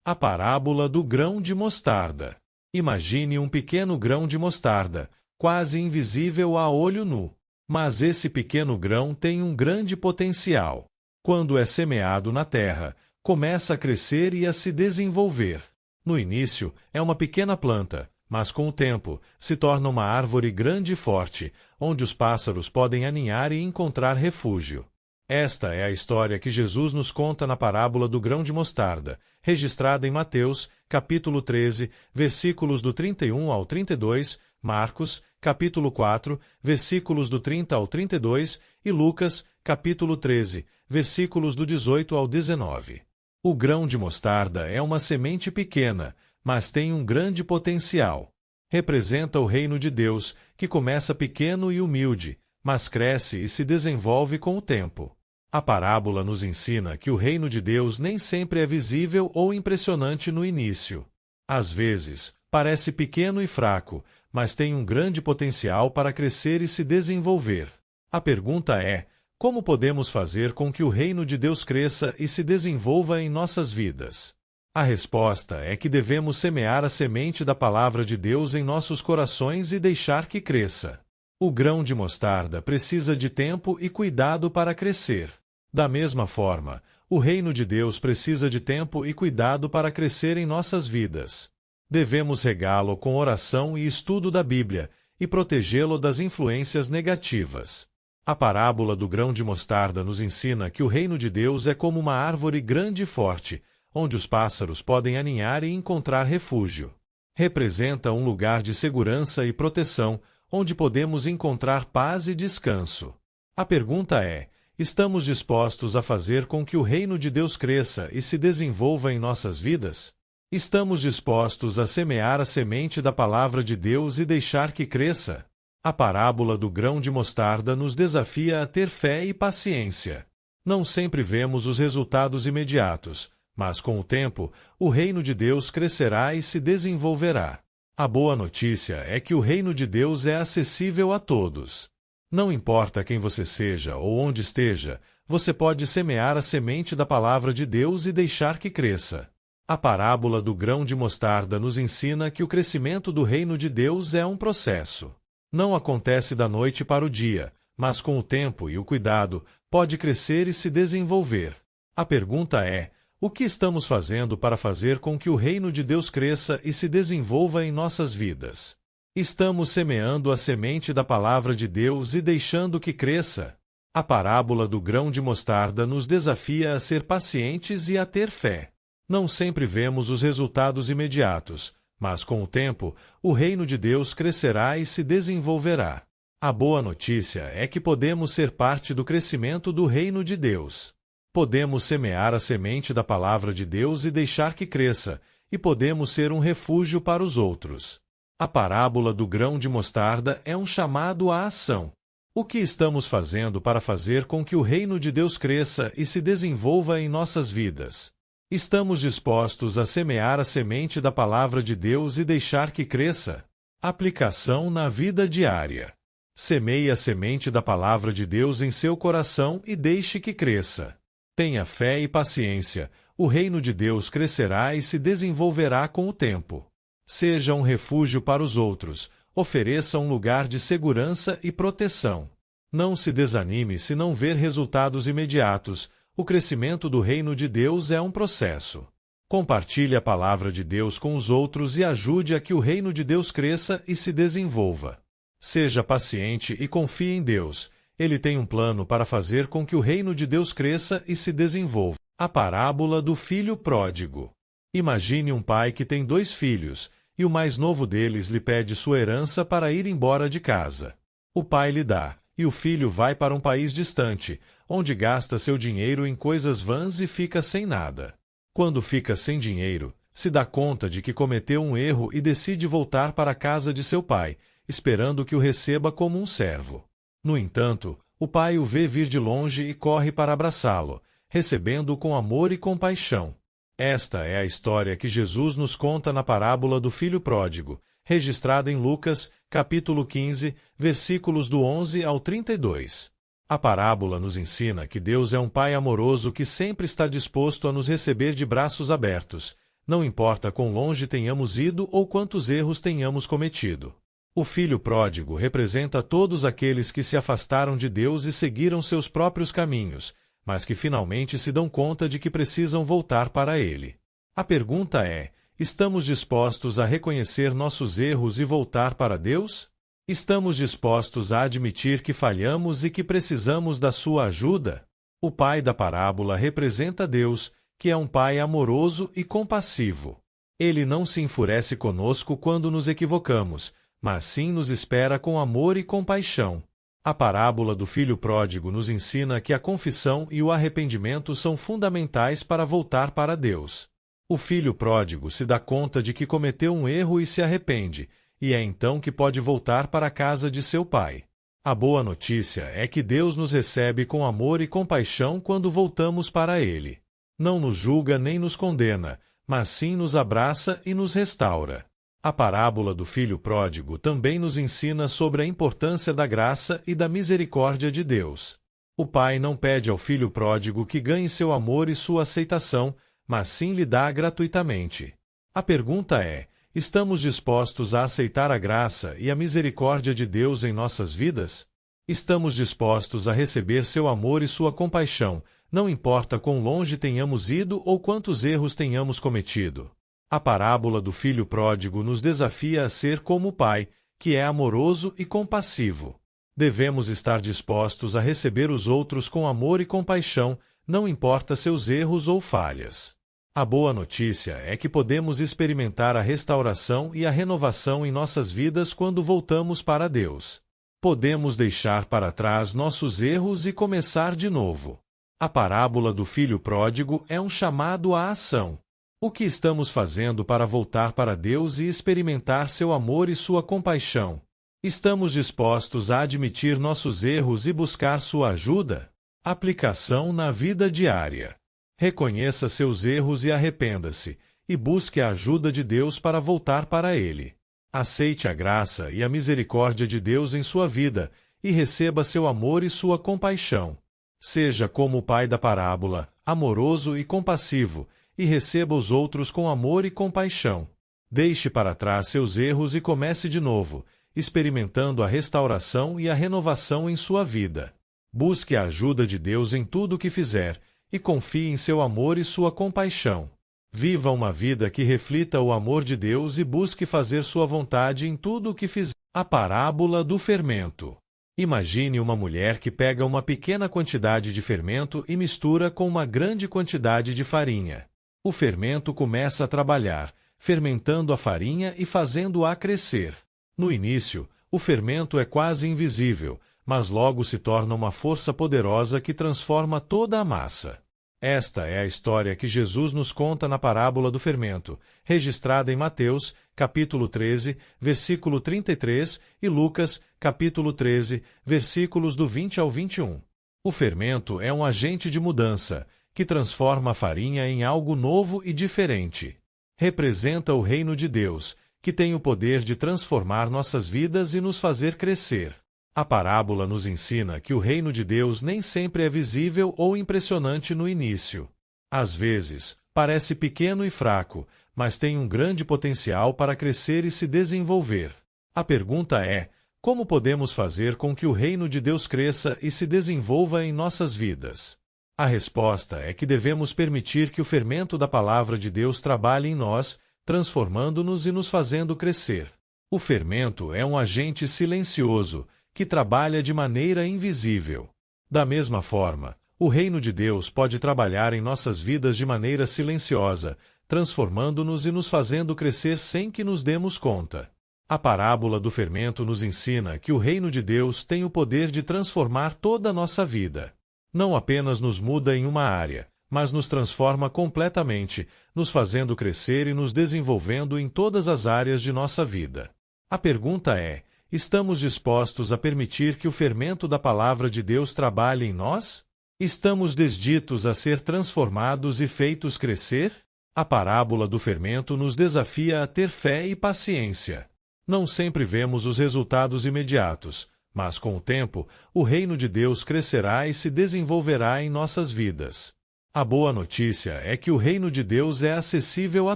A parábola do grão de mostarda. Imagine um pequeno grão de mostarda, quase invisível a olho nu. Mas esse pequeno grão tem um grande potencial. Quando é semeado na terra, começa a crescer e a se desenvolver. No início, é uma pequena planta, mas com o tempo, se torna uma árvore grande e forte, onde os pássaros podem aninhar e encontrar refúgio. Esta é a história que Jesus nos conta na parábola do grão de mostarda, registrada em Mateus, capítulo 13, versículos do 31 ao 32, Marcos, capítulo 4, versículos do 30 ao 32 e Lucas, capítulo 13, versículos do 18 ao 19. O grão de mostarda é uma semente pequena, mas tem um grande potencial. Representa o reino de Deus, que começa pequeno e humilde, mas cresce e se desenvolve com o tempo. A parábola nos ensina que o reino de Deus nem sempre é visível ou impressionante no início. Às vezes, parece pequeno e fraco, mas tem um grande potencial para crescer e se desenvolver. A pergunta é: como podemos fazer com que o reino de Deus cresça e se desenvolva em nossas vidas? A resposta é que devemos semear a semente da palavra de Deus em nossos corações e deixar que cresça. O grão de mostarda precisa de tempo e cuidado para crescer. Da mesma forma, o reino de Deus precisa de tempo e cuidado para crescer em nossas vidas. Devemos regá-lo com oração e estudo da Bíblia e protegê-lo das influências negativas. A parábola do grão de mostarda nos ensina que o reino de Deus é como uma árvore grande e forte, onde os pássaros podem aninhar e encontrar refúgio. Representa um lugar de segurança e proteção, onde podemos encontrar paz e descanso. A pergunta é: estamos dispostos a fazer com que o reino de Deus cresça e se desenvolva em nossas vidas? Estamos dispostos a semear a semente da palavra de Deus e deixar que cresça? A parábola do grão de mostarda nos desafia a ter fé e paciência. Não sempre vemos os resultados imediatos, mas com o tempo, o reino de Deus crescerá e se desenvolverá. A boa notícia é que o reino de Deus é acessível a todos. Não importa quem você seja ou onde esteja, você pode semear a semente da palavra de Deus e deixar que cresça. A parábola do grão de mostarda nos ensina que o crescimento do reino de Deus é um processo. Não acontece da noite para o dia, mas com o tempo e o cuidado, pode crescer e se desenvolver. A pergunta é: o que estamos fazendo para fazer com que o reino de Deus cresça e se desenvolva em nossas vidas? Estamos semeando a semente da palavra de Deus e deixando que cresça? A parábola do grão de mostarda nos desafia a ser pacientes e a ter fé. Não sempre vemos os resultados imediatos, mas com o tempo, o reino de Deus crescerá e se desenvolverá. A boa notícia é que podemos ser parte do crescimento do reino de Deus. Podemos semear a semente da palavra de Deus e deixar que cresça, e podemos ser um refúgio para os outros. A parábola do grão de mostarda é um chamado à ação. O que estamos fazendo para fazer com que o reino de Deus cresça e se desenvolva em nossas vidas? Estamos dispostos a semear a semente da palavra de Deus e deixar que cresça? Aplicação na vida diária. Semeie a semente da palavra de Deus em seu coração e deixe que cresça. Tenha fé e paciência, o reino de Deus crescerá e se desenvolverá com o tempo. Seja um refúgio para os outros, ofereça um lugar de segurança e proteção. Não se desanime se não ver resultados imediatos, o crescimento do reino de Deus é um processo. Compartilhe a palavra de Deus com os outros e ajude a que o reino de Deus cresça e se desenvolva. Seja paciente e confie em Deus. Ele tem um plano para fazer com que o reino de Deus cresça e se desenvolva. A parábola do filho pródigo. Imagine um pai que tem 2 filhos, e o mais novo deles lhe pede sua herança para ir embora de casa. O pai lhe dá, e o filho vai para um país distante, onde gasta seu dinheiro em coisas vãs e fica sem nada. Quando fica sem dinheiro, se dá conta de que cometeu um erro e decide voltar para a casa de seu pai, esperando que o receba como um servo. No entanto, o pai o vê vir de longe e corre para abraçá-lo, recebendo-o com amor e compaixão. Esta é a história que Jesus nos conta na parábola do filho pródigo, registrada em Lucas, capítulo 15, versículos do 11 ao 32. A parábola nos ensina que Deus é um Pai amoroso que sempre está disposto a nos receber de braços abertos, não importa quão longe tenhamos ido ou quantos erros tenhamos cometido. O filho pródigo representa todos aqueles que se afastaram de Deus e seguiram seus próprios caminhos, mas que finalmente se dão conta de que precisam voltar para Ele. A pergunta é: estamos dispostos a reconhecer nossos erros e voltar para Deus? Estamos dispostos a admitir que falhamos e que precisamos da sua ajuda? O pai da parábola representa Deus, que é um pai amoroso e compassivo. Ele não se enfurece conosco quando nos equivocamos, mas sim nos espera com amor e compaixão. A parábola do filho pródigo nos ensina que a confissão e o arrependimento são fundamentais para voltar para Deus. O filho pródigo se dá conta de que cometeu um erro e se arrepende, e é então que pode voltar para a casa de seu pai. A boa notícia é que Deus nos recebe com amor e compaixão quando voltamos para Ele. Não nos julga nem nos condena, mas sim nos abraça e nos restaura. A parábola do filho pródigo também nos ensina sobre a importância da graça e da misericórdia de Deus. O pai não pede ao filho pródigo que ganhe seu amor e sua aceitação, mas sim lhe dá gratuitamente. A pergunta é: estamos dispostos a aceitar a graça e a misericórdia de Deus em nossas vidas? Estamos dispostos a receber seu amor e sua compaixão, não importa quão longe tenhamos ido ou quantos erros tenhamos cometido. A parábola do filho pródigo nos desafia a ser como o pai, que é amoroso e compassivo. Devemos estar dispostos a receber os outros com amor e compaixão, não importa seus erros ou falhas. A boa notícia é que podemos experimentar a restauração e a renovação em nossas vidas quando voltamos para Deus. Podemos deixar para trás nossos erros e começar de novo. A parábola do filho pródigo é um chamado à ação. O que estamos fazendo para voltar para Deus e experimentar seu amor e sua compaixão? Estamos dispostos a admitir nossos erros e buscar sua ajuda? Aplicação na vida diária. Reconheça seus erros e arrependa-se, e busque a ajuda de Deus para voltar para Ele. Aceite a graça e a misericórdia de Deus em sua vida, e receba seu amor e sua compaixão. Seja como o pai da parábola, amoroso e compassivo, e receba os outros com amor e compaixão. Deixe para trás seus erros e comece de novo, experimentando a restauração e a renovação em sua vida. Busque a ajuda de Deus em tudo o que fizer, e confie em seu amor e sua compaixão. Viva uma vida que reflita o amor de Deus e busque fazer sua vontade em tudo o que fizer. A parábola do fermento. Imagine uma mulher que pega uma pequena quantidade de fermento e mistura com uma grande quantidade de farinha. O fermento começa a trabalhar, fermentando a farinha e fazendo-a crescer. No início, o fermento é quase invisível, mas logo se torna uma força poderosa que transforma toda a massa. Esta é a história que Jesus nos conta na parábola do fermento, registrada em Mateus, capítulo 13, versículo 33, e Lucas, capítulo 13, versículos do 20 ao 21. O fermento é um agente de mudança, que transforma a farinha em algo novo e diferente. Representa o reino de Deus, que tem o poder de transformar nossas vidas e nos fazer crescer. A parábola nos ensina que o reino de Deus nem sempre é visível ou impressionante no início. Às vezes, parece pequeno e fraco, mas tem um grande potencial para crescer e se desenvolver. A pergunta é: como podemos fazer com que o reino de Deus cresça e se desenvolva em nossas vidas? A resposta é que devemos permitir que o fermento da palavra de Deus trabalhe em nós, transformando-nos e nos fazendo crescer. O fermento é um agente silencioso, que trabalha de maneira invisível. Da mesma forma, o reino de Deus pode trabalhar em nossas vidas de maneira silenciosa, transformando-nos e nos fazendo crescer sem que nos demos conta. A parábola do fermento nos ensina que o reino de Deus tem o poder de transformar toda a nossa vida. Não apenas nos muda em uma área, mas nos transforma completamente, nos fazendo crescer e nos desenvolvendo em todas as áreas de nossa vida. A pergunta é: estamos dispostos a permitir que o fermento da palavra de Deus trabalhe em nós? Estamos dedicados a ser transformados e feitos crescer? A parábola do fermento nos desafia a ter fé e paciência. Não sempre vemos os resultados imediatos, mas com o tempo, o reino de Deus crescerá e se desenvolverá em nossas vidas. A boa notícia é que o reino de Deus é acessível a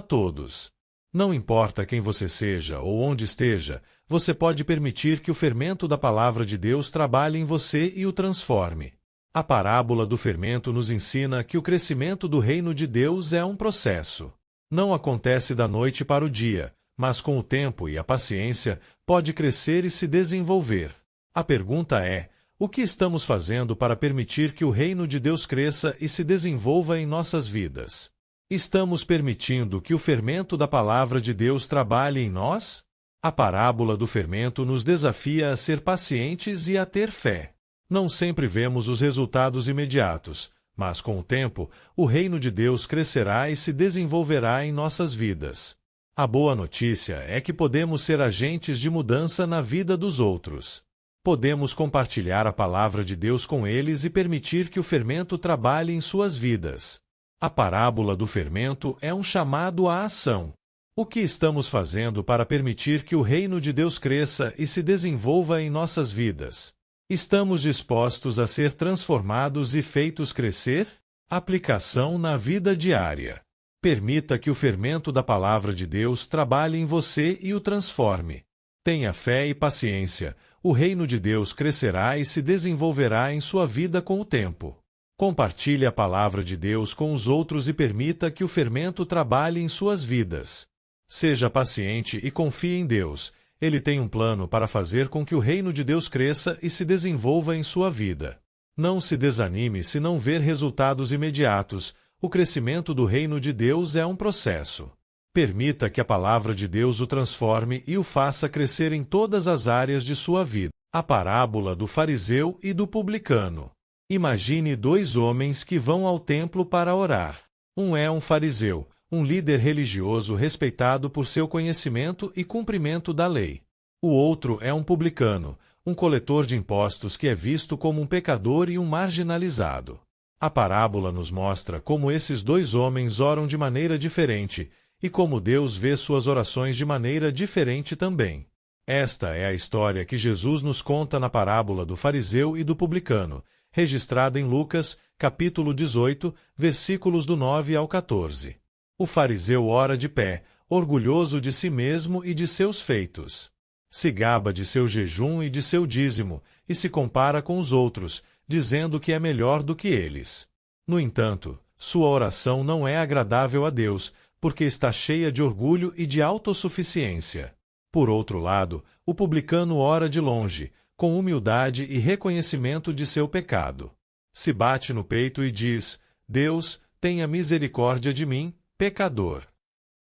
todos. Não importa quem você seja ou onde esteja, você pode permitir que o fermento da palavra de Deus trabalhe em você e o transforme. A parábola do fermento nos ensina que o crescimento do reino de Deus é um processo. Não acontece da noite para o dia, mas com o tempo e a paciência pode crescer e se desenvolver. A pergunta é: o que estamos fazendo para permitir que o reino de Deus cresça e se desenvolva em nossas vidas? Estamos permitindo que o fermento da palavra de Deus trabalhe em nós? A parábola do fermento nos desafia a ser pacientes e a ter fé. Não sempre vemos os resultados imediatos, mas com o tempo, o reino de Deus crescerá e se desenvolverá em nossas vidas. A boa notícia é que podemos ser agentes de mudança na vida dos outros. Podemos compartilhar a palavra de Deus com eles e permitir que o fermento trabalhe em suas vidas. A parábola do fermento é um chamado à ação. O que estamos fazendo para permitir que o reino de Deus cresça e se desenvolva em nossas vidas? Estamos dispostos a ser transformados e feitos crescer? Aplicação na vida diária. Permita que o fermento da palavra de Deus trabalhe em você e o transforme. Tenha fé e paciência. O reino de Deus crescerá e se desenvolverá em sua vida com o tempo. Compartilhe a palavra de Deus com os outros e permita que o fermento trabalhe em suas vidas. Seja paciente e confie em Deus. Ele tem um plano para fazer com que o reino de Deus cresça e se desenvolva em sua vida. Não se desanime se não ver resultados imediatos. O crescimento do reino de Deus é um processo. Permita que a palavra de Deus o transforme e o faça crescer em todas as áreas de sua vida. A parábola do fariseu e do publicano. Imagine dois homens que vão ao templo para orar. Um é um fariseu, um líder religioso respeitado por seu conhecimento e cumprimento da lei. O outro é um publicano, um coletor de impostos que é visto como um pecador e um marginalizado. A parábola nos mostra como esses dois homens oram de maneira diferente e como Deus vê suas orações de maneira diferente também. Esta é a história que Jesus nos conta na parábola do fariseu e do publicano, registrada em Lucas, capítulo 18, versículos do 9 ao 14. O fariseu ora de pé, orgulhoso de si mesmo e de seus feitos. Se gaba de seu jejum e de seu dízimo, e se compara com os outros, dizendo que é melhor do que eles. No entanto, sua oração não é agradável a Deus, porque está cheia de orgulho e de autossuficiência. Por outro lado, o publicano ora de longe, com humildade e reconhecimento de seu pecado. Se bate no peito e diz: Deus, tenha misericórdia de mim, pecador.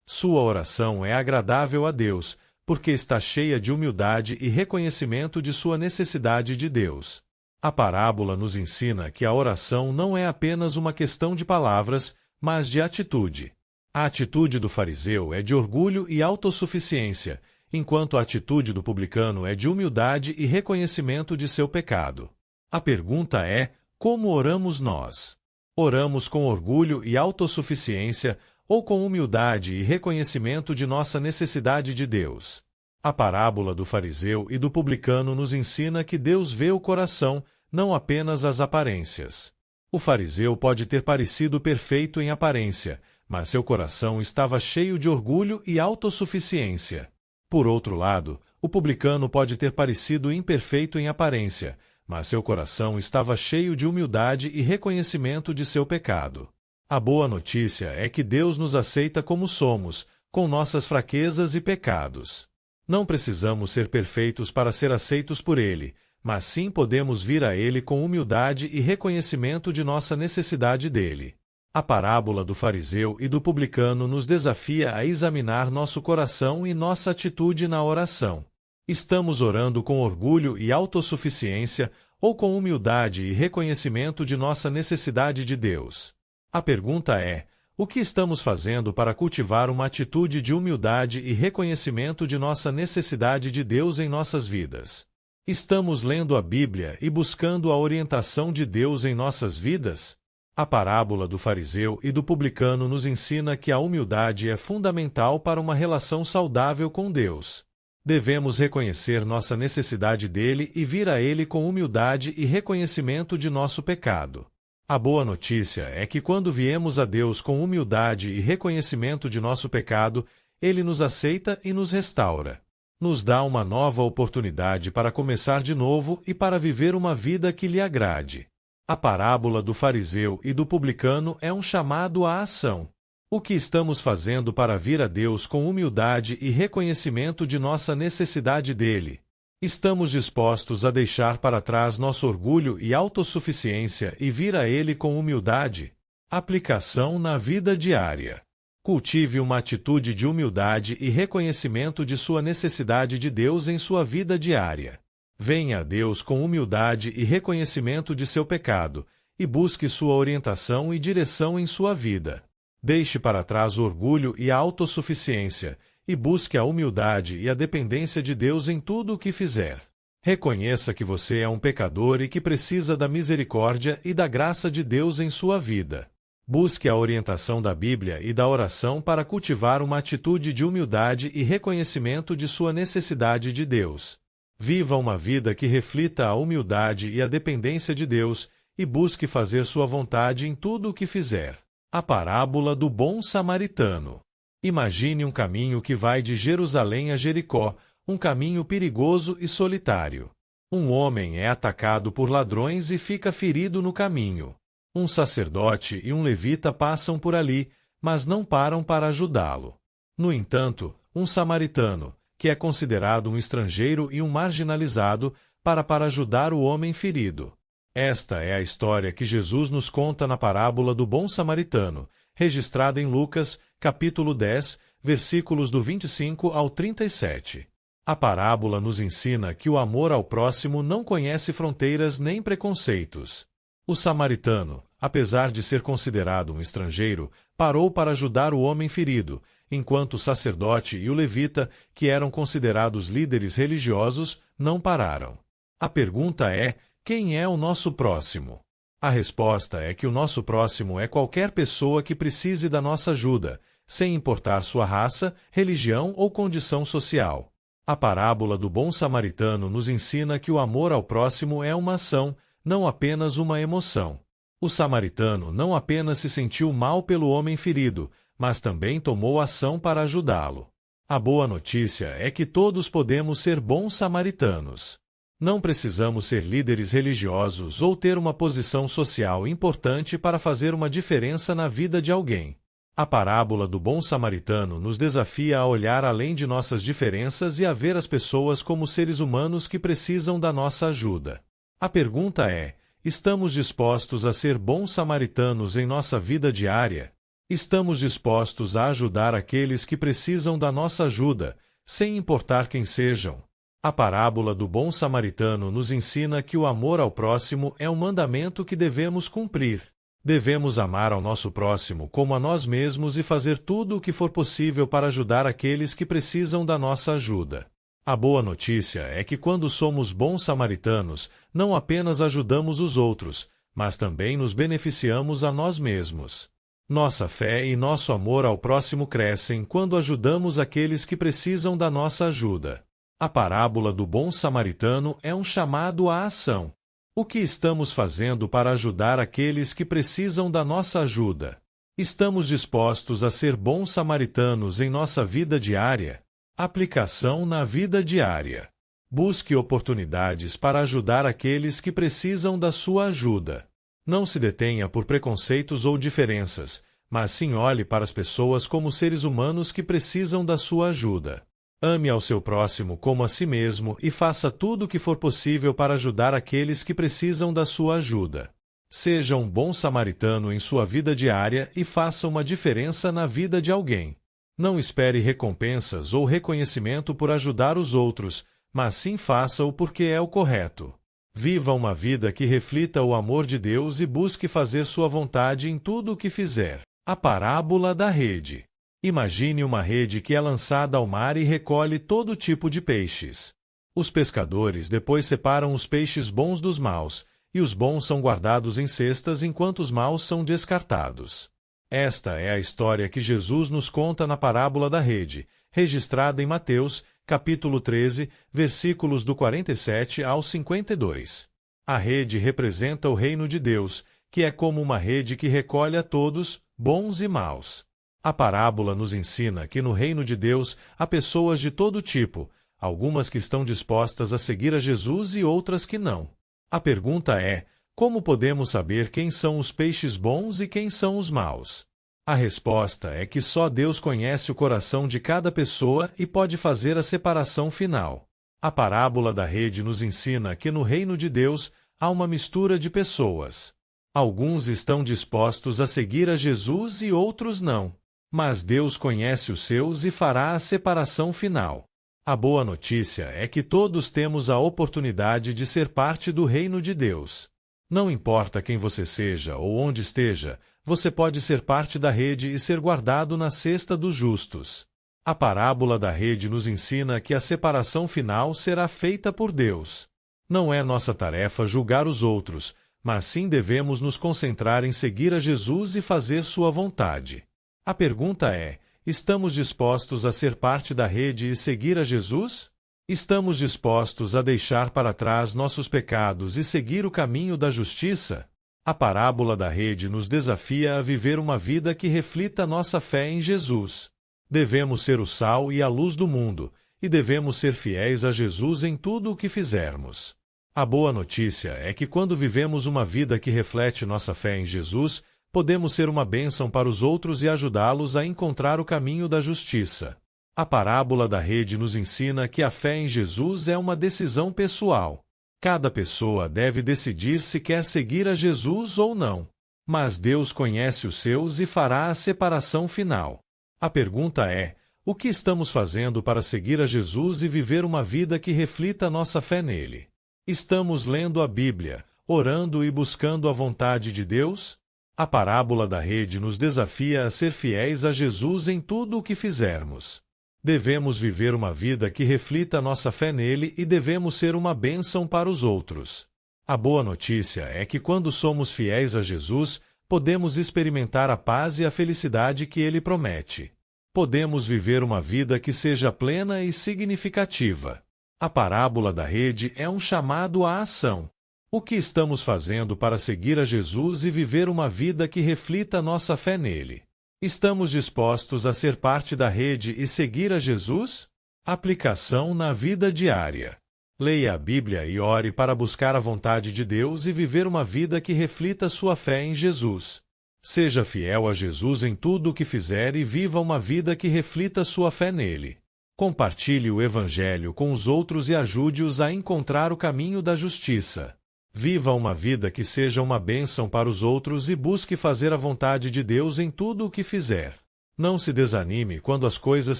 Sua oração é agradável a Deus, porque está cheia de humildade e reconhecimento de sua necessidade de Deus. A parábola nos ensina que a oração não é apenas uma questão de palavras, mas de atitude. A atitude do fariseu é de orgulho e autossuficiência, enquanto a atitude do publicano é de humildade e reconhecimento de seu pecado. A pergunta é: como oramos nós? Oramos com orgulho e autossuficiência ou com humildade e reconhecimento de nossa necessidade de Deus? A parábola do fariseu e do publicano nos ensina que Deus vê o coração, não apenas as aparências. O fariseu pode ter parecido perfeito em aparência, mas seu coração estava cheio de orgulho e autossuficiência. Por outro lado, o publicano pode ter parecido imperfeito em aparência, mas seu coração estava cheio de humildade e reconhecimento de seu pecado. A boa notícia é que Deus nos aceita como somos, com nossas fraquezas e pecados. Não precisamos ser perfeitos para ser aceitos por Ele, mas sim podemos vir a Ele com humildade e reconhecimento de nossa necessidade dele. A parábola do fariseu e do publicano nos desafia a examinar nosso coração e nossa atitude na oração. Estamos orando com orgulho e autossuficiência ou com humildade e reconhecimento de nossa necessidade de Deus? A pergunta é: o que estamos fazendo para cultivar uma atitude de humildade e reconhecimento de nossa necessidade de Deus em nossas vidas? Estamos lendo a Bíblia e buscando a orientação de Deus em nossas vidas? A parábola do fariseu e do publicano nos ensina que a humildade é fundamental para uma relação saudável com Deus. Devemos reconhecer nossa necessidade dele e vir a ele com humildade e reconhecimento de nosso pecado. A boa notícia é que quando viemos a Deus com humildade e reconhecimento de nosso pecado, Ele nos aceita e nos restaura. Nos dá uma nova oportunidade para começar de novo e para viver uma vida que lhe agrade. A parábola do fariseu e do publicano é um chamado à ação. O que estamos fazendo para vir a Deus com humildade e reconhecimento de nossa necessidade dele? Estamos dispostos a deixar para trás nosso orgulho e autossuficiência e vir a Ele com humildade? Aplicação na vida diária. Cultive uma atitude de humildade e reconhecimento de sua necessidade de Deus em sua vida diária. Venha a Deus com humildade e reconhecimento de seu pecado, e busque sua orientação e direção em sua vida. Deixe para trás o orgulho e a autossuficiência, e busque a humildade e a dependência de Deus em tudo o que fizer. Reconheça que você é um pecador e que precisa da misericórdia e da graça de Deus em sua vida. Busque a orientação da Bíblia e da oração para cultivar uma atitude de humildade e reconhecimento de sua necessidade de Deus. Viva uma vida que reflita a humildade e a dependência de Deus e busque fazer sua vontade em tudo o que fizer. A parábola do bom samaritano. Imagine um caminho que vai de Jerusalém a Jericó, um caminho perigoso e solitário. Um homem é atacado por ladrões e fica ferido no caminho. Um sacerdote e um levita passam por ali, mas não param para ajudá-lo. No entanto, um samaritano, que é considerado um estrangeiro e um marginalizado, para ajudar o homem ferido. Esta é a história que Jesus nos conta na parábola do bom samaritano, registrada em Lucas, capítulo 10, versículos do 25 ao 37. A parábola nos ensina que o amor ao próximo não conhece fronteiras nem preconceitos. O samaritano, apesar de ser considerado um estrangeiro, parou para ajudar o homem ferido, enquanto o sacerdote e o levita, que eram considerados líderes religiosos, não pararam. A pergunta é: quem é o nosso próximo? A resposta é que o nosso próximo é qualquer pessoa que precise da nossa ajuda, sem importar sua raça, religião ou condição social. A parábola do bom samaritano nos ensina que o amor ao próximo é uma ação, não apenas uma emoção. O samaritano não apenas se sentiu mal pelo homem ferido, mas também tomou ação para ajudá-lo. A boa notícia é que todos podemos ser bons samaritanos. Não precisamos ser líderes religiosos ou ter uma posição social importante para fazer uma diferença na vida de alguém. A parábola do bom samaritano nos desafia a olhar além de nossas diferenças e a ver as pessoas como seres humanos que precisam da nossa ajuda. A pergunta é: estamos dispostos a ser bons samaritanos em nossa vida diária? Estamos dispostos a ajudar aqueles que precisam da nossa ajuda, sem importar quem sejam? A parábola do bom samaritano nos ensina que o amor ao próximo é um mandamento que devemos cumprir. Devemos amar ao nosso próximo como a nós mesmos e fazer tudo o que for possível para ajudar aqueles que precisam da nossa ajuda. A boa notícia é que quando somos bons samaritanos, não apenas ajudamos os outros, mas também nos beneficiamos a nós mesmos. Nossa fé e nosso amor ao próximo crescem quando ajudamos aqueles que precisam da nossa ajuda. A parábola do bom samaritano é um chamado à ação. O que estamos fazendo para ajudar aqueles que precisam da nossa ajuda? Estamos dispostos a ser bons samaritanos em nossa vida diária? Aplicação na vida diária. Busque oportunidades para ajudar aqueles que precisam da sua ajuda. Não se detenha por preconceitos ou diferenças, mas sim olhe para as pessoas como seres humanos que precisam da sua ajuda. Ame ao seu próximo como a si mesmo e faça tudo o que for possível para ajudar aqueles que precisam da sua ajuda. Seja um bom samaritano em sua vida diária e faça uma diferença na vida de alguém. Não espere recompensas ou reconhecimento por ajudar os outros, mas sim faça-o porque é o correto. Viva uma vida que reflita o amor de Deus e busque fazer sua vontade em tudo o que fizer. A parábola da rede. Imagine uma rede que é lançada ao mar e recolhe todo tipo de peixes. Os pescadores depois separam os peixes bons dos maus, e os bons são guardados em cestas enquanto os maus são descartados. Esta é a história que Jesus nos conta na parábola da rede, registrada em Mateus, capítulo 13, versículos do 47 ao 52. A rede representa o reino de Deus, que é como uma rede que recolhe a todos, bons e maus. A parábola nos ensina que no reino de Deus há pessoas de todo tipo, algumas que estão dispostas a seguir a Jesus e outras que não. A pergunta é: como podemos saber quem são os peixes bons e quem são os maus? A resposta é que só Deus conhece o coração de cada pessoa e pode fazer a separação final. A parábola da rede nos ensina que no reino de Deus há uma mistura de pessoas. Alguns estão dispostos a seguir a Jesus e outros não. Mas Deus conhece os seus e fará a separação final. A boa notícia é que todos temos a oportunidade de ser parte do reino de Deus. Não importa quem você seja ou onde esteja, você pode ser parte da rede e ser guardado na cesta dos justos. A parábola da rede nos ensina que a separação final será feita por Deus. Não é nossa tarefa julgar os outros, mas sim devemos nos concentrar em seguir a Jesus e fazer sua vontade. A pergunta é: estamos dispostos a ser parte da rede e seguir a Jesus? Estamos dispostos a deixar para trás nossos pecados e seguir o caminho da justiça? A parábola da rede nos desafia a viver uma vida que reflita nossa fé em Jesus. Devemos ser o sal e a luz do mundo, e devemos ser fiéis a Jesus em tudo o que fizermos. A boa notícia é que quando vivemos uma vida que reflete nossa fé em Jesus, podemos ser uma bênção para os outros e ajudá-los a encontrar o caminho da justiça. A parábola da rede nos ensina que a fé em Jesus é uma decisão pessoal. Cada pessoa deve decidir se quer seguir a Jesus ou não. Mas Deus conhece os seus e fará a separação final. A pergunta é: o que estamos fazendo para seguir a Jesus e viver uma vida que reflita nossa fé nele? Estamos lendo a Bíblia, orando e buscando a vontade de Deus? A parábola da rede nos desafia a ser fiéis a Jesus em tudo o que fizermos. Devemos viver uma vida que reflita nossa fé nele e devemos ser uma bênção para os outros. A boa notícia é que quando somos fiéis a Jesus, podemos experimentar a paz e a felicidade que ele promete. Podemos viver uma vida que seja plena e significativa. A parábola da rede é um chamado à ação. O que estamos fazendo para seguir a Jesus e viver uma vida que reflita nossa fé nele? Estamos dispostos a ser parte da rede e seguir a Jesus? Aplicação na vida diária. Leia a Bíblia e ore para buscar a vontade de Deus e viver uma vida que reflita sua fé em Jesus. Seja fiel a Jesus em tudo o que fizer e viva uma vida que reflita sua fé nele. Compartilhe o Evangelho com os outros e ajude-os a encontrar o caminho da justiça. Viva uma vida que seja uma bênção para os outros e busque fazer a vontade de Deus em tudo o que fizer. Não se desanime quando as coisas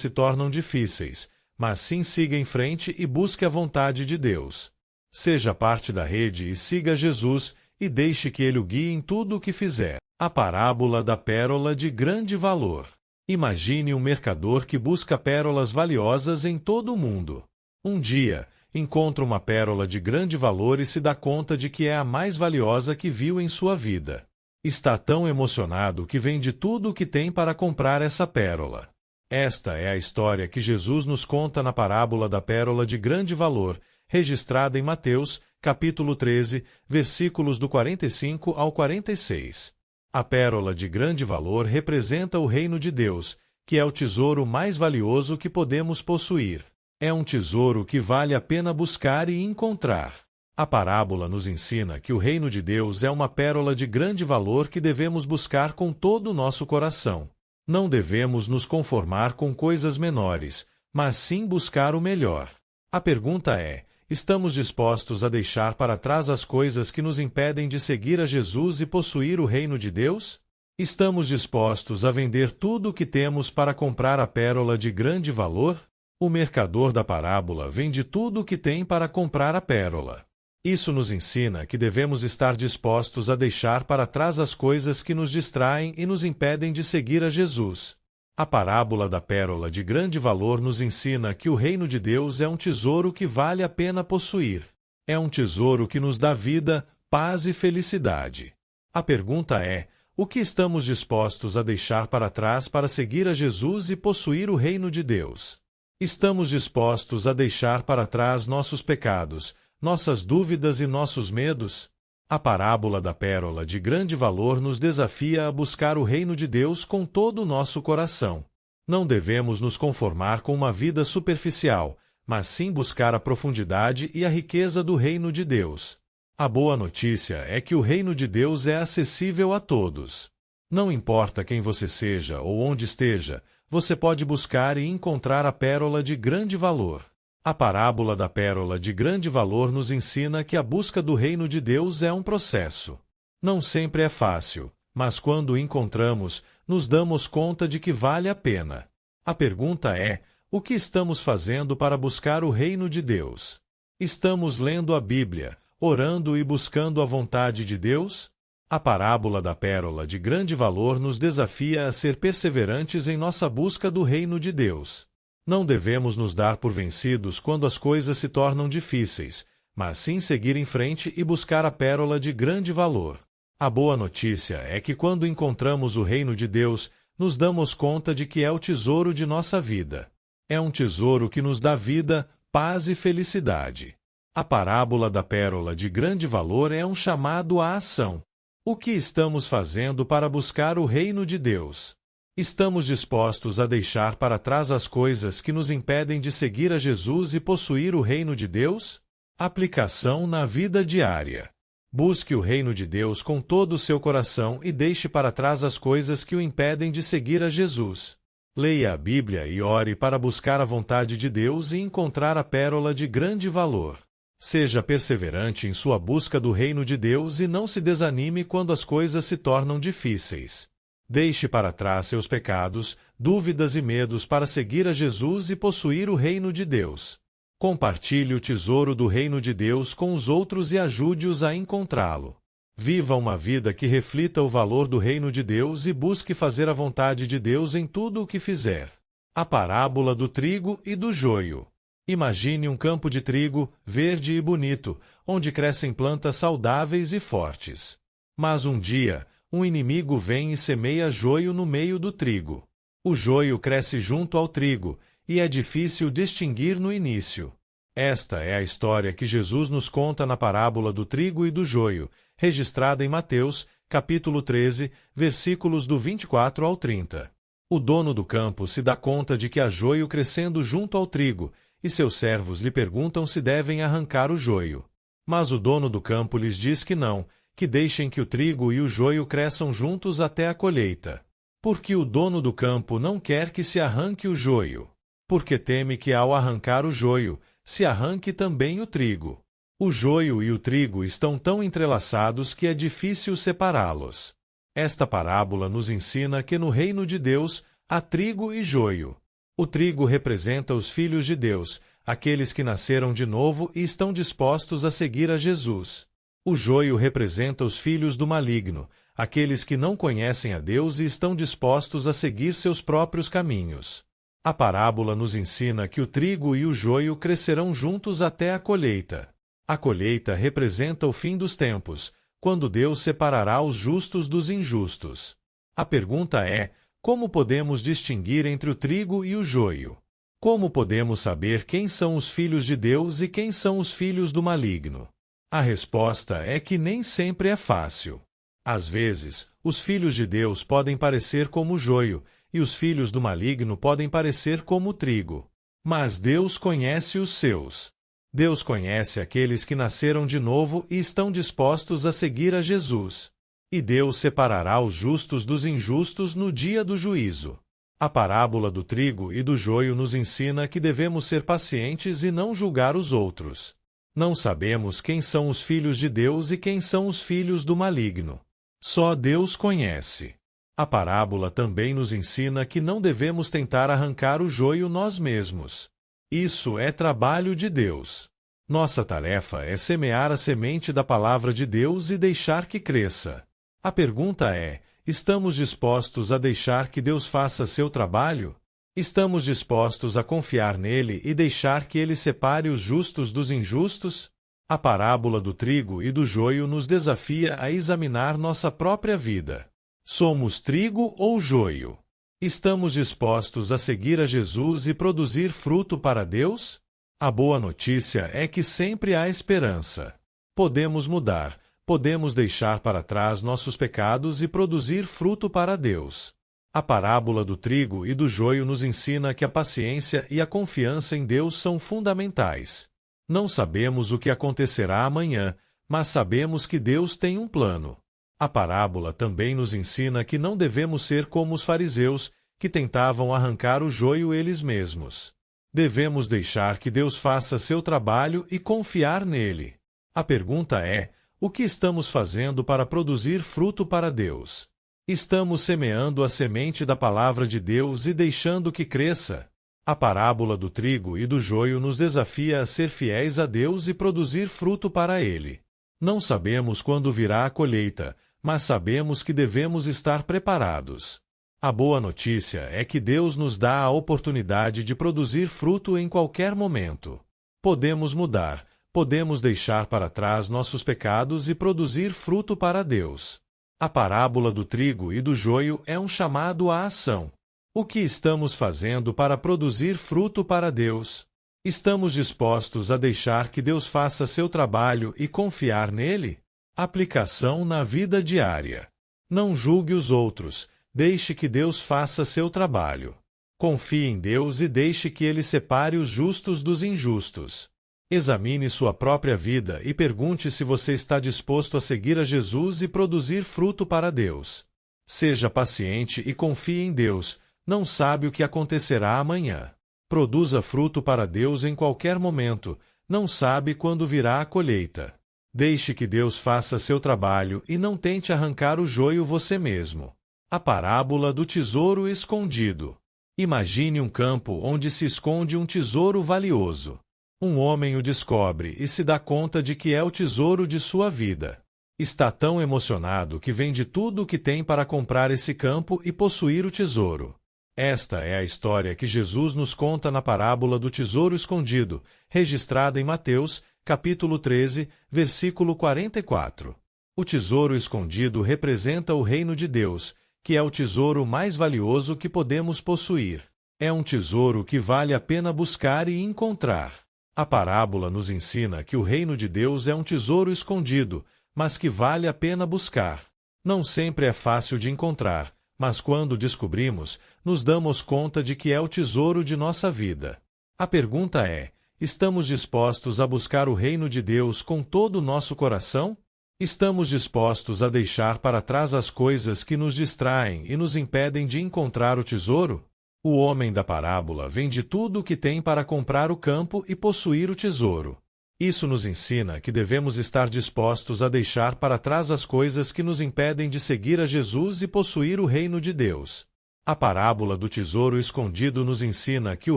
se tornam difíceis, mas sim siga em frente e busque a vontade de Deus. Seja parte da rede e siga Jesus, e deixe que ele o guie em tudo o que fizer. A parábola da pérola de grande valor. Imagine um mercador que busca pérolas valiosas em todo o mundo. Um dia, encontra uma pérola de grande valor e se dá conta de que é a mais valiosa que viu em sua vida. Está tão emocionado que vende tudo o que tem para comprar essa pérola. Esta é a história que Jesus nos conta na parábola da pérola de grande valor, registrada em Mateus, capítulo 13, versículos do 45 ao 46. A pérola de grande valor representa o reino de Deus, que é o tesouro mais valioso que podemos possuir. É um tesouro que vale a pena buscar e encontrar. A parábola nos ensina que o reino de Deus é uma pérola de grande valor que devemos buscar com todo o nosso coração. Não devemos nos conformar com coisas menores, mas sim buscar o melhor. A pergunta é: estamos dispostos a deixar para trás as coisas que nos impedem de seguir a Jesus e possuir o reino de Deus? Estamos dispostos a vender tudo o que temos para comprar a pérola de grande valor? O mercador da parábola vende tudo o que tem para comprar a pérola. Isso nos ensina que devemos estar dispostos a deixar para trás as coisas que nos distraem e nos impedem de seguir a Jesus. A parábola da pérola de grande valor nos ensina que o reino de Deus é um tesouro que vale a pena possuir. É um tesouro que nos dá vida, paz e felicidade. A pergunta é: o que estamos dispostos a deixar para trás para seguir a Jesus e possuir o reino de Deus? Estamos dispostos a deixar para trás nossos pecados, nossas dúvidas e nossos medos? A parábola da pérola de grande valor nos desafia a buscar o reino de Deus com todo o nosso coração. Não devemos nos conformar com uma vida superficial, mas sim buscar a profundidade e a riqueza do reino de Deus. A boa notícia é que o reino de Deus é acessível a todos. Não importa quem você seja ou onde esteja, você pode buscar e encontrar a pérola de grande valor. A parábola da pérola de grande valor nos ensina que a busca do reino de Deus é um processo. Não sempre é fácil, mas quando o encontramos, nos damos conta de que vale a pena. A pergunta é: o que estamos fazendo para buscar o reino de Deus? Estamos lendo a Bíblia, orando e buscando a vontade de Deus? A parábola da pérola de grande valor nos desafia a ser perseverantes em nossa busca do reino de Deus. Não devemos nos dar por vencidos quando as coisas se tornam difíceis, mas sim seguir em frente e buscar a pérola de grande valor. A boa notícia é que quando encontramos o reino de Deus, nos damos conta de que é o tesouro de nossa vida. É um tesouro que nos dá vida, paz e felicidade. A parábola da pérola de grande valor é um chamado à ação. O que estamos fazendo para buscar o reino de Deus? Estamos dispostos a deixar para trás as coisas que nos impedem de seguir a Jesus e possuir o reino de Deus? Aplicação na vida diária. Busque o reino de Deus com todo o seu coração e deixe para trás as coisas que o impedem de seguir a Jesus. Leia a Bíblia e ore para buscar a vontade de Deus e encontrar a pérola de grande valor. Seja perseverante em sua busca do reino de Deus e não se desanime quando as coisas se tornam difíceis. Deixe para trás seus pecados, dúvidas e medos para seguir a Jesus e possuir o reino de Deus. Compartilhe o tesouro do reino de Deus com os outros e ajude-os a encontrá-lo. Viva uma vida que reflita o valor do reino de Deus e busque fazer a vontade de Deus em tudo o que fizer. A parábola do trigo e do joio. Imagine um campo de trigo, verde e bonito, onde crescem plantas saudáveis e fortes. Mas um dia, um inimigo vem e semeia joio no meio do trigo. O joio cresce junto ao trigo, e é difícil distinguir no início. Esta é a história que Jesus nos conta na parábola do trigo e do joio, registrada em Mateus, capítulo 13, versículos do 24 ao 30. O dono do campo se dá conta de que há joio crescendo junto ao trigo, e seus servos lhe perguntam se devem arrancar o joio. Mas o dono do campo lhes diz que não, que deixem que o trigo e o joio cresçam juntos até a colheita. Porque o dono do campo não quer que se arranque o joio. Porque teme que ao arrancar o joio, se arranque também o trigo. O joio e o trigo estão tão entrelaçados que é difícil separá-los. Esta parábola nos ensina que no reino de Deus há trigo e joio. O trigo representa os filhos de Deus, aqueles que nasceram de novo e estão dispostos a seguir a Jesus. O joio representa os filhos do maligno, aqueles que não conhecem a Deus e estão dispostos a seguir seus próprios caminhos. A parábola nos ensina que o trigo e o joio crescerão juntos até a colheita. A colheita representa o fim dos tempos, quando Deus separará os justos dos injustos. A pergunta é: como podemos distinguir entre o trigo e o joio? Como podemos saber quem são os filhos de Deus e quem são os filhos do maligno? A resposta é que nem sempre é fácil. Às vezes, os filhos de Deus podem parecer como o joio, e os filhos do maligno podem parecer como o trigo. Mas Deus conhece os seus. Deus conhece aqueles que nasceram de novo e estão dispostos a seguir a Jesus. E Deus separará os justos dos injustos no dia do juízo. A parábola do trigo e do joio nos ensina que devemos ser pacientes e não julgar os outros. Não sabemos quem são os filhos de Deus e quem são os filhos do maligno. Só Deus conhece. A parábola também nos ensina que não devemos tentar arrancar o joio nós mesmos. Isso é trabalho de Deus. Nossa tarefa é semear a semente da palavra de Deus e deixar que cresça. A pergunta é: estamos dispostos a deixar que Deus faça seu trabalho? Estamos dispostos a confiar nele e deixar que ele separe os justos dos injustos? A parábola do trigo e do joio nos desafia a examinar nossa própria vida. Somos trigo ou joio? Estamos dispostos a seguir a Jesus e produzir fruto para Deus? A boa notícia é que sempre há esperança. Podemos mudar, Podemos deixar para trás nossos pecados e produzir fruto para Deus. A parábola do trigo e do joio nos ensina que a paciência e a confiança em Deus são fundamentais. Não sabemos o que acontecerá amanhã, mas sabemos que Deus tem um plano. A parábola também nos ensina que não devemos ser como os fariseus, que tentavam arrancar o joio eles mesmos. Devemos deixar que Deus faça seu trabalho e confiar nele. A pergunta é: o que estamos fazendo para produzir fruto para Deus? Estamos semeando a semente da palavra de Deus e deixando que cresça? A parábola do trigo e do joio nos desafia a ser fiéis a Deus e produzir fruto para Ele. Não sabemos quando virá a colheita, mas sabemos que devemos estar preparados. A boa notícia é que Deus nos dá a oportunidade de produzir fruto em qualquer momento. Podemos mudar, podemos deixar para trás nossos pecados e produzir fruto para Deus. A parábola do trigo e do joio é um chamado à ação. O que estamos fazendo para produzir fruto para Deus? Estamos dispostos a deixar que Deus faça seu trabalho e confiar nele? Aplicação na vida diária. Não julgue os outros, deixe que Deus faça seu trabalho. Confie em Deus e deixe que Ele separe os justos dos injustos. Examine sua própria vida e pergunte se você está disposto a seguir a Jesus e produzir fruto para Deus. Seja paciente e confie em Deus, não sabe o que acontecerá amanhã. Produza fruto para Deus em qualquer momento, não sabe quando virá a colheita. Deixe que Deus faça seu trabalho e não tente arrancar o joio você mesmo. A parábola do tesouro escondido. Imagine um campo onde se esconde um tesouro valioso. Um homem o descobre e se dá conta de que é o tesouro de sua vida. Está tão emocionado que vende tudo o que tem para comprar esse campo e possuir o tesouro. Esta é a história que Jesus nos conta na parábola do tesouro escondido, registrada em Mateus, capítulo 13, versículo 44. O tesouro escondido representa o reino de Deus, que é o tesouro mais valioso que podemos possuir. É um tesouro que vale a pena buscar e encontrar. A parábola nos ensina que o reino de Deus é um tesouro escondido, mas que vale a pena buscar. Não sempre é fácil de encontrar, mas quando descobrimos, nos damos conta de que é o tesouro de nossa vida. A pergunta é: estamos dispostos a buscar o reino de Deus com todo o nosso coração? Estamos dispostos a deixar para trás as coisas que nos distraem e nos impedem de encontrar o tesouro? O homem da parábola vende tudo o que tem para comprar o campo e possuir o tesouro. Isso nos ensina que devemos estar dispostos a deixar para trás as coisas que nos impedem de seguir a Jesus e possuir o reino de Deus. A parábola do tesouro escondido nos ensina que o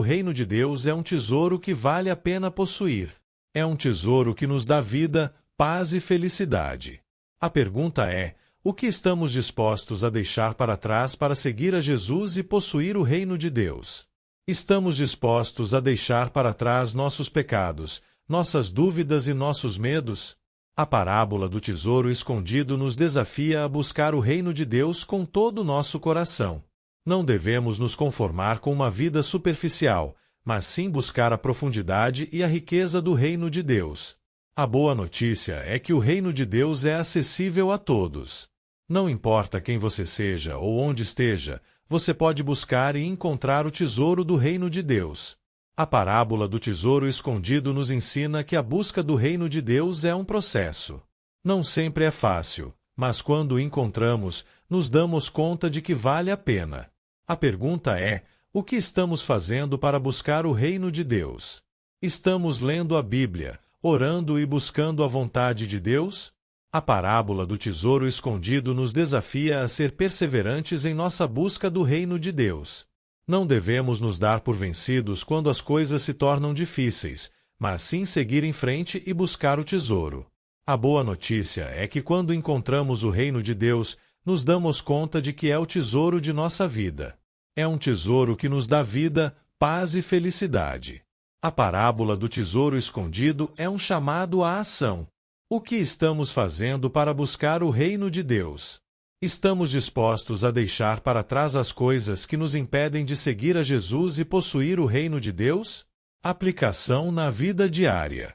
reino de Deus é um tesouro que vale a pena possuir. É um tesouro que nos dá vida, paz e felicidade. A pergunta é: o que estamos dispostos a deixar para trás para seguir a Jesus e possuir o reino de Deus? Estamos dispostos a deixar para trás nossos pecados, nossas dúvidas e nossos medos? A parábola do tesouro escondido nos desafia a buscar o reino de Deus com todo o nosso coração. Não devemos nos conformar com uma vida superficial, mas sim buscar a profundidade e a riqueza do reino de Deus. A boa notícia é que o reino de Deus é acessível a todos. Não importa quem você seja ou onde esteja, você pode buscar e encontrar o tesouro do reino de Deus. A parábola do tesouro escondido nos ensina que a busca do reino de Deus é um processo. Não sempre é fácil, mas quando o encontramos, nos damos conta de que vale a pena. A pergunta é: o que estamos fazendo para buscar o reino de Deus? Estamos lendo a Bíblia, orando e buscando a vontade de Deus? A parábola do tesouro escondido nos desafia a ser perseverantes em nossa busca do reino de Deus. Não devemos nos dar por vencidos quando as coisas se tornam difíceis, mas sim seguir em frente e buscar o tesouro. A boa notícia é que quando encontramos o reino de Deus, nos damos conta de que é o tesouro de nossa vida. É um tesouro que nos dá vida, paz e felicidade. A parábola do tesouro escondido é um chamado à ação. O que estamos fazendo para buscar o reino de Deus? Estamos dispostos a deixar para trás as coisas que nos impedem de seguir a Jesus e possuir o reino de Deus? Aplicação na vida diária.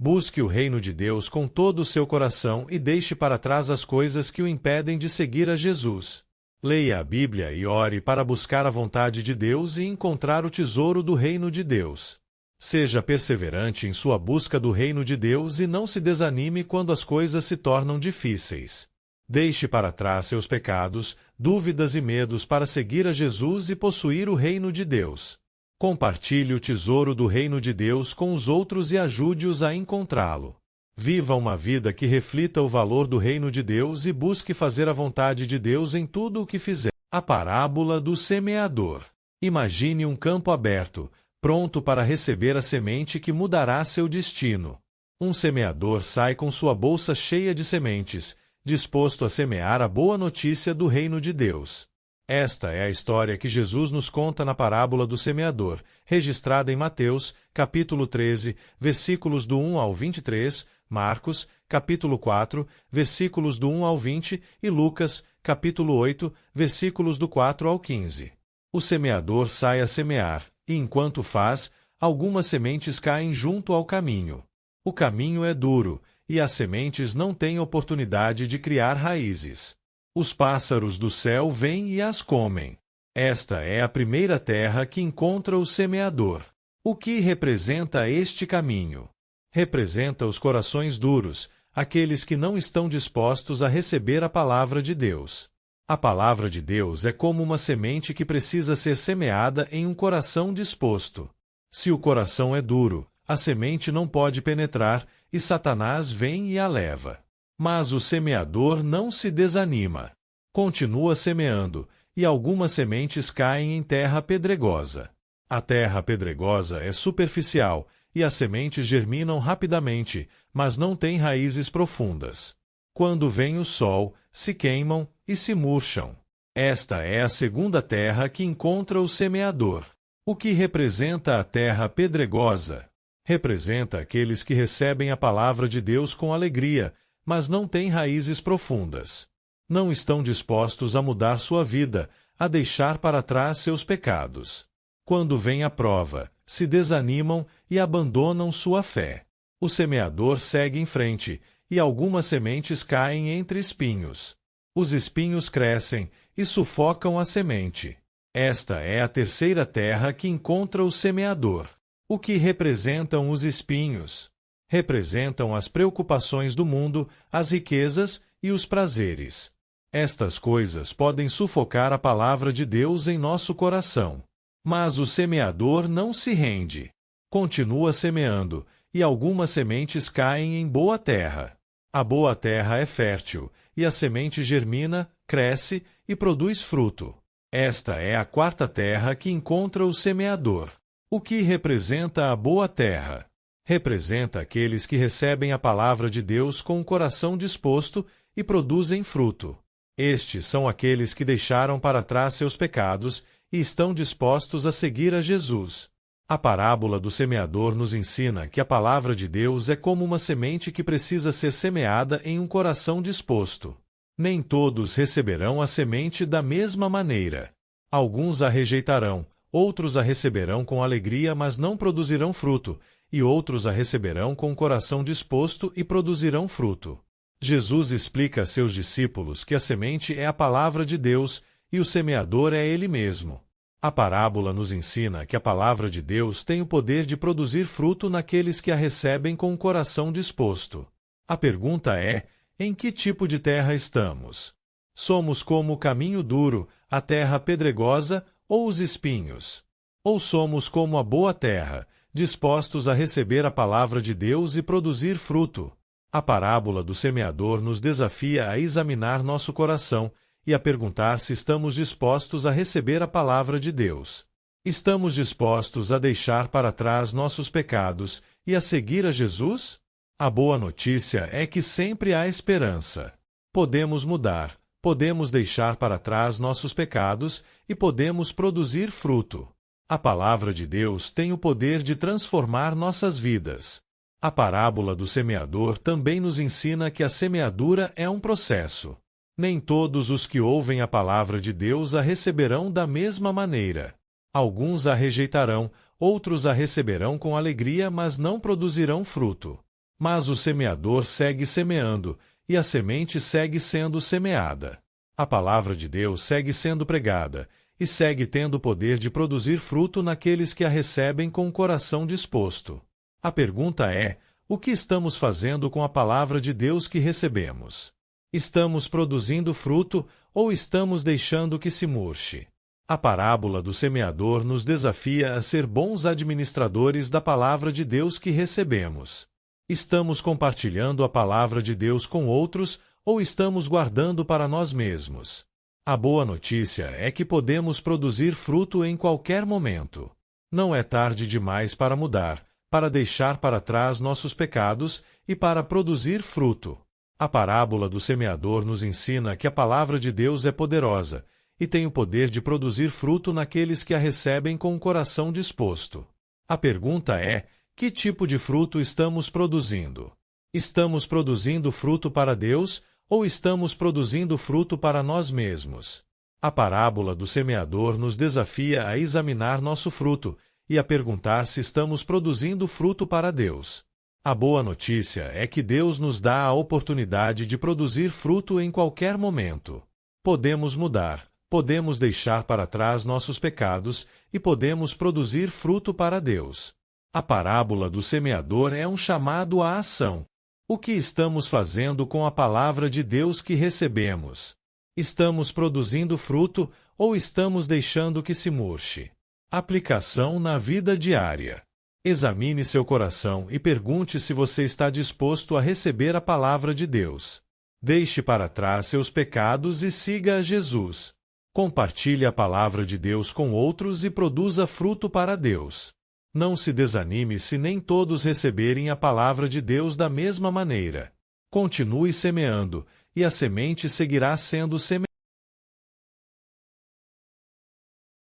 Busque o reino de Deus com todo o seu coração e deixe para trás as coisas que o impedem de seguir a Jesus. Leia a Bíblia e ore para buscar a vontade de Deus e encontrar o tesouro do reino de Deus. Seja perseverante em sua busca do reino de Deus e não se desanime quando as coisas se tornam difíceis. Deixe para trás seus pecados, dúvidas e medos para seguir a Jesus e possuir o reino de Deus. Compartilhe o tesouro do reino de Deus com os outros e ajude-os a encontrá-lo. Viva uma vida que reflita o valor do reino de Deus e busque fazer a vontade de Deus em tudo o que fizer. A parábola do semeador. Imagine um campo aberto, pronto para receber a semente que mudará seu destino. Um semeador sai com sua bolsa cheia de sementes, disposto a semear a boa notícia do reino de Deus. Esta é a história que Jesus nos conta na parábola do semeador, registrada em Mateus, capítulo 13, versículos do 1 ao 23, Marcos, capítulo 4, versículos do 1 ao 20 e Lucas, capítulo 8, versículos do 4 ao 15. O semeador sai a semear, e enquanto faz, algumas sementes caem junto ao caminho. O caminho é duro, e as sementes não têm oportunidade de criar raízes. Os pássaros do céu vêm e as comem. Esta é a primeira terra que encontra o semeador. O que representa este caminho? Representa os corações duros, aqueles que não estão dispostos a receber a palavra de Deus. A palavra de Deus é como uma semente que precisa ser semeada em um coração disposto. Se o coração é duro, a semente não pode penetrar, e Satanás vem e a leva. Mas o semeador não se desanima. Continua semeando, e algumas sementes caem em terra pedregosa. A terra pedregosa é superficial, e as sementes germinam rapidamente, mas não têm raízes profundas. Quando vem o sol, se queimam e se murcham. Esta é a segunda terra que encontra o semeador. O que representa a terra pedregosa? Representa aqueles que recebem a palavra de Deus com alegria, mas não têm raízes profundas. Não estão dispostos a mudar sua vida, a deixar para trás seus pecados. Quando vem a prova, se desanimam e abandonam sua fé. O semeador segue em frente, e algumas sementes caem entre espinhos. Os espinhos crescem e sufocam a semente. Esta é a terceira terra que encontra o semeador. O que representam os espinhos? Representam as preocupações do mundo, as riquezas e os prazeres. Estas coisas podem sufocar a palavra de Deus em nosso coração. Mas o semeador não se rende. Continua semeando, e algumas sementes caem em boa terra. A boa terra é fértil, e a semente germina, cresce e produz fruto. Esta é a quarta terra que encontra o semeador. O que representa a boa terra? Representa aqueles que recebem a palavra de Deus com o coração disposto e produzem fruto. Estes são aqueles que deixaram para trás seus pecados e estão dispostos a seguir a Jesus. A parábola do semeador nos ensina que a palavra de Deus é como uma semente que precisa ser semeada em um coração disposto. Nem todos receberão a semente da mesma maneira. Alguns a rejeitarão, outros a receberão com alegria, mas não produzirão fruto, e outros a receberão com o coração disposto e produzirão fruto. Jesus explica a seus discípulos que a semente é a palavra de Deus e o semeador é ele mesmo. A parábola nos ensina que a palavra de Deus tem o poder de produzir fruto naqueles que a recebem com o coração disposto. A pergunta é: em que tipo de terra estamos? Somos como o caminho duro, a terra pedregosa ou os espinhos? Ou somos como a boa terra, dispostos a receber a palavra de Deus e produzir fruto? A parábola do semeador nos desafia a examinar nosso coração e a perguntar se estamos dispostos a receber a palavra de Deus. Estamos dispostos a deixar para trás nossos pecados e a seguir a Jesus? A boa notícia é que sempre há esperança. Podemos mudar, podemos deixar para trás nossos pecados e podemos produzir fruto. A palavra de Deus tem o poder de transformar nossas vidas. A parábola do semeador também nos ensina que a semeadura é um processo. Nem todos os que ouvem a palavra de Deus a receberão da mesma maneira. Alguns a rejeitarão, outros a receberão com alegria, mas não produzirão fruto. Mas o semeador segue semeando, e a semente segue sendo semeada. A palavra de Deus segue sendo pregada, e segue tendo o poder de produzir fruto naqueles que a recebem com o coração disposto. A pergunta é: o que estamos fazendo com a palavra de Deus que recebemos? Estamos produzindo fruto ou estamos deixando que se murche? A parábola do semeador nos desafia a ser bons administradores da palavra de Deus que recebemos. Estamos compartilhando a palavra de Deus com outros ou estamos guardando para nós mesmos? A boa notícia é que podemos produzir fruto em qualquer momento. Não é tarde demais para mudar, para deixar para trás nossos pecados e para produzir fruto. A parábola do semeador nos ensina que a palavra de Deus é poderosa e tem o poder de produzir fruto naqueles que a recebem com o coração disposto. A pergunta é: que tipo de fruto estamos produzindo? Estamos produzindo fruto para Deus ou estamos produzindo fruto para nós mesmos? A parábola do semeador nos desafia a examinar nosso fruto e a perguntar se estamos produzindo fruto para Deus. A boa notícia é que Deus nos dá a oportunidade de produzir fruto em qualquer momento. Podemos mudar, podemos deixar para trás nossos pecados e podemos produzir fruto para Deus. A parábola do semeador é um chamado à ação. O que estamos fazendo com a palavra de Deus que recebemos? Estamos produzindo fruto ou estamos deixando que se murche? Aplicação na vida diária. Examine seu coração e pergunte se você está disposto a receber a palavra de Deus. Deixe para trás seus pecados e siga a Jesus. Compartilhe a palavra de Deus com outros e produza fruto para Deus. Não se desanime se nem todos receberem a palavra de Deus da mesma maneira. Continue semeando, e a semente seguirá sendo semeada.